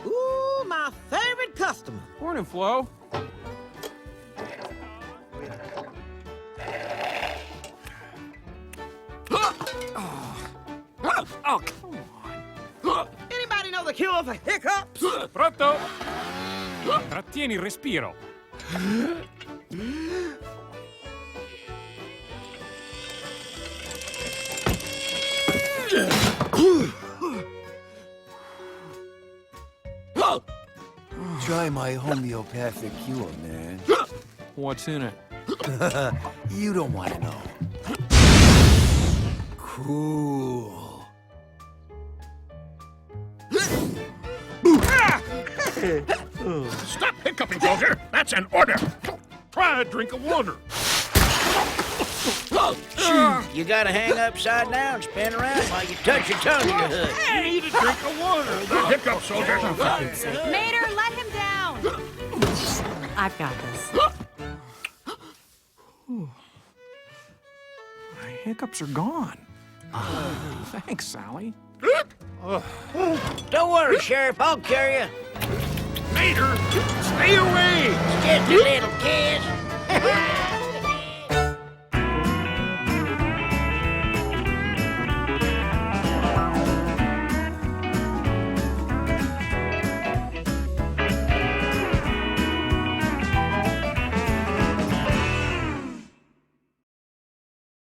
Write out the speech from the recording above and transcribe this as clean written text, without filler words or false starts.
Ooh, my favorite customer. Morning, Flo. Oh, come on. Anybody know the cure for hiccups? Pronto? Trattieni il respiro. Try my homeopathic cure, man. What's in it? You don't want to know. Cool. Stop hiccuping, soldier! That's an order! Try a drink of water. You gotta hang upside down, spin around while you touch your tongue to your hood. You need a drink of water. The hiccup, soldier. Mater, let him down! I've got this. My hiccups are gone. Thanks, Sally. Don't worry, Sheriff, I'll carry you. Mater, stay away! Just a little kiss.